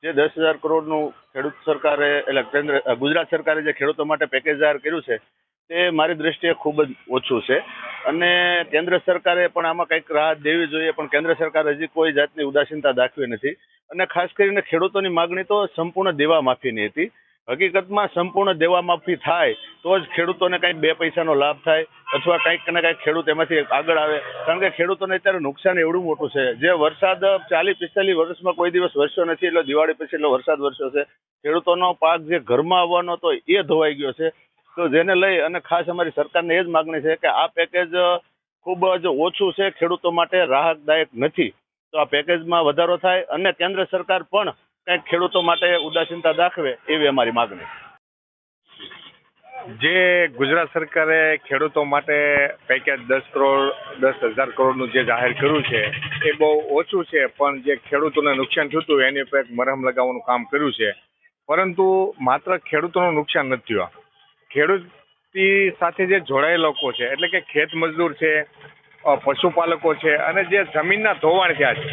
જે 10,000 કરોડનું ખેડૂત સરકારે એટલે ગુજરાત સરકારે જે ખેડૂતો માટે પેકેજ જાહેર કર્યું છે તે મારી દ્રષ્ટિએ ખૂબ જ ઓછું છે અને કેન્દ્ર સરકારે પણ આમાં કંઈક રાહત દેવી જોઈએ, પણ કેન્દ્ર સરકાર હજી કોઈ જાતની ઉદાસીનતા દાખવી નથી અને ખાસ કરીને ખેડૂતોની માગણી તો સંપૂર્ણ દેવા માફીની હતી. હકીકતમાં સંપૂર્ણ દેવા માફી થાય તો જ ખેડૂતોને કંઈક 2 પૈસાનો લાભ થાય અથવા કંઈક ને કંઈક ખેડૂત એમાંથી આગળ આવે, કારણ કે ખેડૂતોને અત્યારે નુકસાન એવડું મોટું છે. જે વરસાદ 40-45 વર્ષમાં કોઈ દિવસ વરસ્યો નથી, એટલે દિવાળી પછી એટલો વરસાદ વરસ્યો છે. ખેડૂતોનો પાક જે ઘરમાં આવવાનો હતો એ ધોવાઈ ગયો છે. તો જેને લઈ અને ખાસ અમારી સરકારને એ જ માગણી છે કે આ પેકેજ ખૂબ જ ઓછું છે, ખેડૂતો માટે રાહતદાયક નથી. તો આ પેકેજમાં વધારો થાય અને કેન્દ્ર સરકાર પણ કંઈક ખેડૂતો માટે ઉદાસીનતા દાખવે એવી અમારી માગણી. જે ગુજરાત સરકારે ખેડૂતો માટે પેકેજ 10,000 કરોડનું જે જાહેર કર્યું છે એ બહુ ઓછું છે, પણ જે ખેડૂતોને નુકસાન થયું હતું એની ઉપર મરહમ લગાવવાનું કામ કર્યું છે. પરંતુ માત્ર ખેડૂતોનું નુકસાન નથી થયું. ખેડૂતી સાથે જે જોડાયેલા લોકો છે એટલે કે ખેત મજદૂર છે, પશુપાલકો છે અને જે જમીનના ધોવાણ થયા છે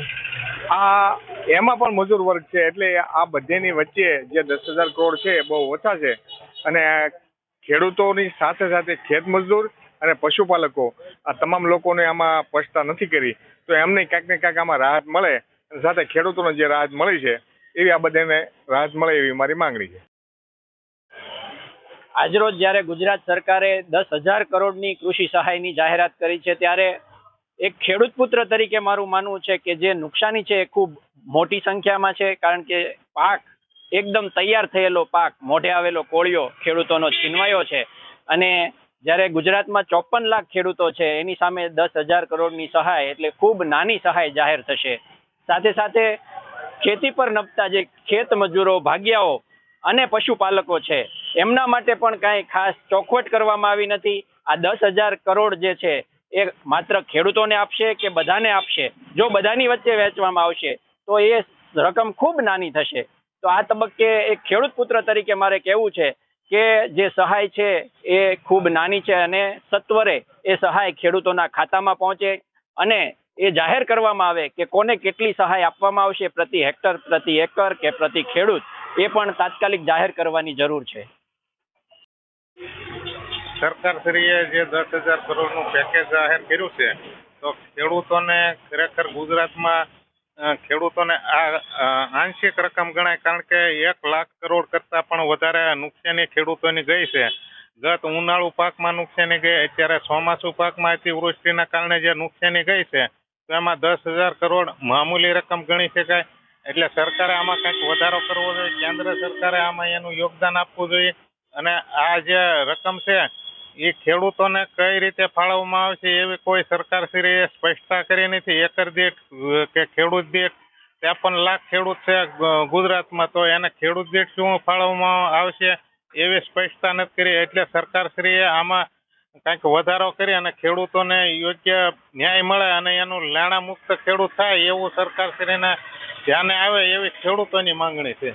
આ એમાં પણ મજૂર વર્ગ છે. એટલે આ બધેની વચ્ચે જે 10,000 કરોડ છે એ બહુ ઓછા છે અને ખેડૂતોની સાથે સાથે ખેત મજદૂર અને પશુપાલકો આ તમામ લોકોને આમાં સ્પષ્ટતા નથી કરી, તો એમને ક્યાંક ને ક્યાંક આમાં રાહત મળે અને સાથે ખેડૂતોને જે રાહત મળી છે એવી આ બધાને રાહત મળે એવી મારી માંગણી છે. આજરોજ જ્યારે ગુજરાત સરકારે 10,000 કરોડની કૃષિ સહાયની જાહેરાત કરી છે ત્યારે એક ખેડૂત પુત્ર તરીકે મારું માનવું છે કે જે નુકસાની છે એ ખૂબ મોટી સંખ્યામાં છે, કારણ કે પાક એકદમ તૈયાર થયેલો પાક, મોઢે આવેલો કોળિયો ખેડૂતોનો છીનવાયો છે અને જ્યારે ગુજરાતમાં 54 લાખ ખેડૂતો છે એની સામે 10,000 કરોડની સહાય એટલે ખૂબ નાની સહાય જાહેર થશે. સાથે સાથે ખેતી પર નપતા જે ખેત મજૂરો, ભાગિયાઓ અને પશુપાલકો છે એમના માટે પણ કાંઈ ખાસ ચોખવટ કરવામાં આવી નથી. આ 10,000 કરોડ જે છે એ માત્ર ખેડૂતોને આપશે કે બધાને આપશે? જો બધાની વચ્ચે વહેંચવામાં આવશે તો એ રકમ ખૂબ નાની થશે. તો આ તબક્કે એક ખેડૂત પુત્ર તરીકે મારે કહેવું છે કે જે સહાય છે એ ખૂબ નાની છે અને સત્વરે એ સહાય ખેડૂતોના ખાતામાં પહોંચે અને એ જાહેર કરવામાં આવે કે કોને કેટલી સહાય આપવામાં આવશે, પ્રતિ હેક્ટર, પ્રતિ એકર કે પ્રતિ ખેડૂત, એ પણ તાત્કાલિક જાહેર કરવાની જરૂર છે. સરકારશ્રીએ જે 10,000 કરોડનું પેકેજ જાહેર કર્યું છે તો ખેડૂતોને ખરેખર ગુજરાતમાં ખેડૂતોને આ આંશિક રકમ ગણાય, કારણ કે 1,00,000 કરોડ કરતાં પણ વધારે નુકસાની ખેડૂતોની ગઈ છે. ગત ઉનાળુ પાકમાં નુકસાની ગઈ, અત્યારે ચોમાસુ પાકમાં અતિવૃષ્ટિના કારણે જે નુકસાની ગઈ છે તો એમાં 10,000 કરોડ મામૂલી રકમ ગણી શકાય. એટલે સરકારે આમાં કંઈક વધારો કરવો જોઈએ, કેન્દ્ર સરકારે આમાં એનું યોગદાન આપવું જોઈએ અને આ જે રકમ છે એ ખેડૂતોને કઈ રીતે ફાળવવામાં આવશે એવી કોઈ સરકારશ્રીએ સ્પષ્ટતા કરી નથી. એકર દીઠ કે ખેડૂત દીઠ 53 લાખ ખેડૂત છે ગુજરાતમાં, તો એને ખેડૂત દીઠ શું ફાળવવામાં આવશે એવી સ્પષ્ટતા નથી કરી. એટલે સરકારશ્રીએ આમાં કંઈક વધારો કરી અને ખેડૂતોને યોગ્ય ન્યાય મળે અને એનું લેણા મુક્ત ખેડૂત થાય એવું સરકારશ્રીને ધ્યાને આવે એવી ખેડૂતોની માંગણી છે.